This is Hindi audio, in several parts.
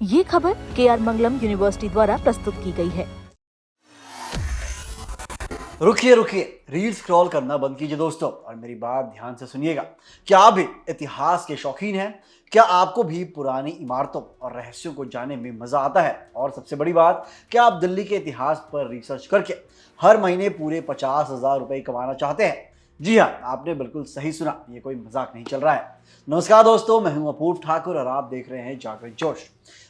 ये खबर KR मंगलम यूनिवर्सिटी द्वारा प्रस्तुत की गई है। रुकिए रुकिए, रील स्क्रॉल करना बंद कीजिए दोस्तों और मेरी बात ध्यान से सुनिएगा। क्या आप भी इतिहास के शौकीन हैं? क्या आपको भी पुरानी इमारतों और रहस्यों को जानने में मजा आता है? और सबसे बड़ी बात, क्या आप दिल्ली के इतिहास पर रिसर्च करके हर महीने पूरे 50,000 रुपए कमाना चाहते हैं? जी हाँ, आपने बिल्कुल सही सुना, ये कोई मजाक नहीं चल रहा है। नमस्कार दोस्तों, मैं हूं अपूर्व ठाकुर और आप देख रहे हैं जागरण जोश।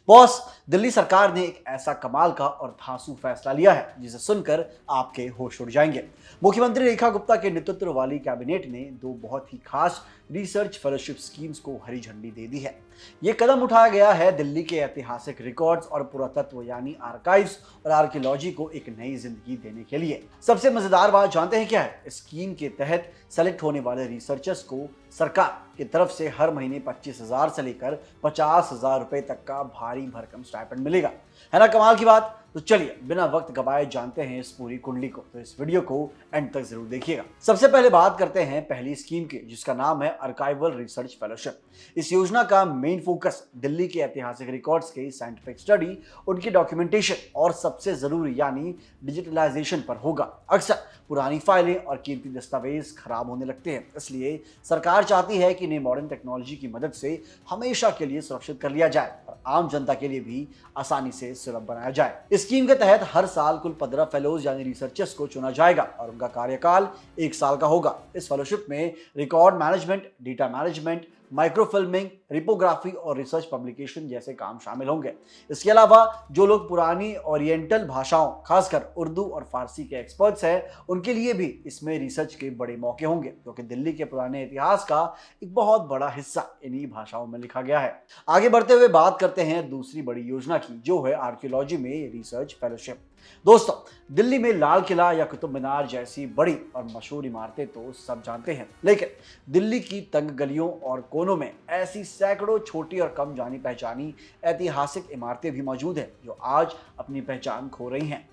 बॉस, दिल्ली सरकार ने एक ऐसा कमाल का और धांसू फैसला लिया है जिसे सुनकर आपके होश उड़ जाएंगे। मुख्यमंत्री रेखा गुप्ता के नेतृत्व वाली कैबिनेट ने दो बहुत ही खास रिसर्च फेलोशिप स्कीम्स को हरी झंडी दे दी है। ये कदम उठाया गया है दिल्ली के ऐतिहासिक रिकॉर्ड्स और पुरातत्व यानी आर्काइव्स और आर्कियोलॉजी को एक नई जिंदगी देने के लिए। सबसे मजेदार बात जानते हैं क्या है? स्कीम के तहत सेलेक्ट होने वाले रिसर्चर्स को सरकार की तरफ से हर महीने 25,000 से लेकर 50,000 रुपए तक का भारी भरकम स्टाइपेंड मिलेगा। है ना कमाल की बात? तो चलिए बिना वक्त गवाए जानते हैं इस पूरी कुंडली को। तो इस वीडियो को एंड तक जरूर देखिएगा। सबसे पहले बात करते हैं पहली स्कीम की, जिसका नाम है आर्काइवल रिसर्च फेलोशिप। इस योजना का मेन फोकस दिल्ली के ऐतिहासिक रिकॉर्ड्स के साइंटिफिक स्टडी, उनकी डॉक्यूमेंटेशन और सबसे जरूरी यानी डिजिटलाइजेशन पर होगा। अक्सर पुरानी फाइलें और कीमती दस्तावेज खराब होने लगते हैं, इसलिए सरकार चाहती है कि इन्हें मॉडर्न टेक्नोलॉजी की मदद से हमेशा के लिए सुरक्षित कर लिया जाए और आम जनता के लिए भी आसानी से सुलभ बनाया जाए। स्कीम के तहत हर साल कुल 15 फेलोज यानी रिसर्चर्स को चुना जाएगा और उनका कार्यकाल 1 साल का होगा। इस फेलोशिप में रिकॉर्ड मैनेजमेंट, डेटा मैनेजमेंट, माइक्रोफिल्मिंग, रिपोग्राफी और रिसर्च पब्लिकेशन जैसे काम शामिल होंगे। इसके अलावा जो लोग पुरानी ओरिएंटल भाषाओं, खासकर उर्दू और फारसी के एक्सपर्ट्स हैं, उनके लिए भी इसमें रिसर्च के बड़े मौके होंगे, क्योंकि दिल्ली के पुराने इतिहास का एक बहुत बड़ा हिस्सा इन्हीं भाषाओं में लिखा गया है। आगे बढ़ते हुए बात करते हैं दूसरी बड़ी योजना की, जो है आर्कियोलॉजी में रिसर्च फेलोशिप। दोस्तों, दिल्ली में लाल किला या कुतुब मीनार जैसी बड़ी और मशहूर इमारतें तो सब जानते हैं, लेकिन दिल्ली की तंग गलियों और कोनों में ऐसी सैकड़ों छोटी और कम जानी पहचानी ऐतिहासिक इमारतें भी मौजूद हैं जो आज अपनी पहचान खो रही हैं।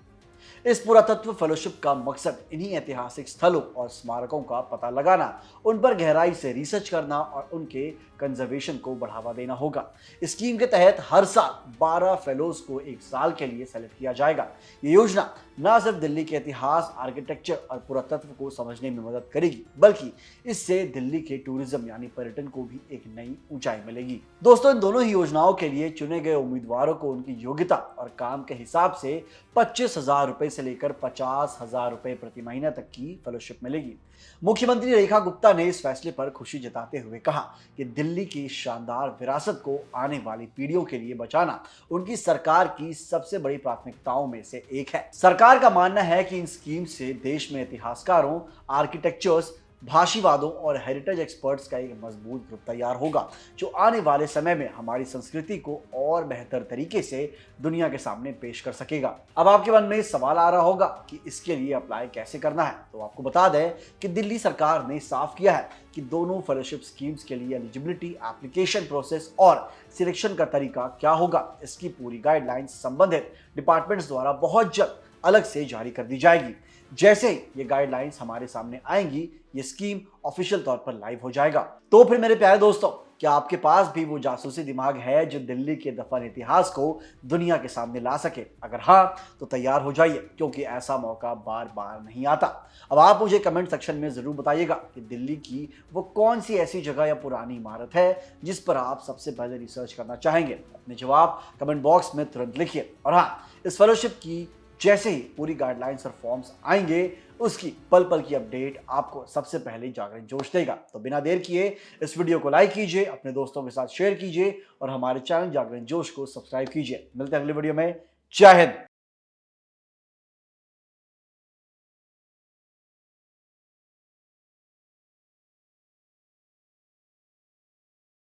इस पुरातत्व फेलोशिप का मकसद इन्हीं ऐतिहासिक स्थलों और स्मारकों का पता लगाना, उन पर गहराई से रिसर्च करना और उनके कंजर्वेशन को बढ़ावा देना होगा। स्कीम के तहत हर साल 12 फेलोज को 1 साल के लिए सेलेक्ट किया जाएगा। ये योजना न सिर्फ दिल्ली के इतिहास, आर्किटेक्चर और पुरातत्व को समझने में मदद करेगी, बल्कि इससे दिल्ली के टूरिज्म यानी पर्यटन को भी एक नई ऊंचाई मिलेगी। दोस्तों, इन दोनों ही योजनाओं के लिए चुने गए उम्मीदवारों को उनकी योग्यता और काम के हिसाब से 25,000 रुपए से लेकर 50,000 रुपए प्रति महीना तक की फेलोशिप मिलेगी। मुख्यमंत्री रेखा गुप्ता ने इस फैसले पर खुशी जताते हुए कहा कि दिल्ली की शानदार विरासत को आने वाली पीढ़ियों के लिए बचाना उनकी सरकार की सबसे बड़ी प्राथमिकताओं में से एक है। सरकार का मानना है कि इन स्कीम से देश में इतिहासकारों, आर्किटेक्चर्स, भाषीवादों और हेरिटेज एक्सपर्ट्स का एक मजबूत ग्रुप तैयार होगा, जो आने वाले समय में हमारी संस्कृति को और बेहतर तरीके से दुनिया के सामने पेश कर सकेगा। अब आपके मन में सवाल आ रहा होगा कि इसके लिए अप्लाई कैसे करना है, तो आपको बता दें कि दिल्ली सरकार ने साफ किया है कि दोनों फेलोशिप स्कीम्स के लिए एलिजिबिलिटी, एप्लीकेशन प्रोसेस और सिलेक्शन का तरीका क्या होगा। इसकी पूरी गाइडलाइंस संबंधित डिपार्टमेंट्स द्वारा बहुत जल्द अलग से जारी कर दी जाएगी। जैसे ही ये गाइडलाइंस हमारे सामने आएंगी, ये स्कीम ऑफिशियल तौर पर लाइव हो जाएगा। तो फिर मेरे प्यारे दोस्तों, क्या आपके पास भी वो जासूसी दिमाग है जो दिल्ली के दफन इतिहास को दुनिया के सामने ला सके? अगर हाँ, तो तैयार हो जाइए, क्योंकि ऐसा मौका बार बार नहीं आता। अब आप मुझे कमेंट सेक्शन में जरूर बताइएगा कि दिल्ली की वो कौन सी ऐसी जगह या पुरानी इमारत है जिस पर आप सबसे पहले रिसर्च करना चाहेंगे। अपने जवाब कमेंट बॉक्स में तुरंत लिखिए। और हाँ, इस फेलोशिप की जैसे ही पूरी गाइडलाइंस और फॉर्म्स आएंगे, उसकी पल पल की अपडेट आपको सबसे पहले जागरण जोश देगा। तो बिना देर किए इस वीडियो को लाइक कीजिए, अपने दोस्तों के साथ शेयर कीजिए और हमारे चैनल जागरण जोश को सब्सक्राइब कीजिए। मिलते हैं अगले वीडियो में। जय हिंद।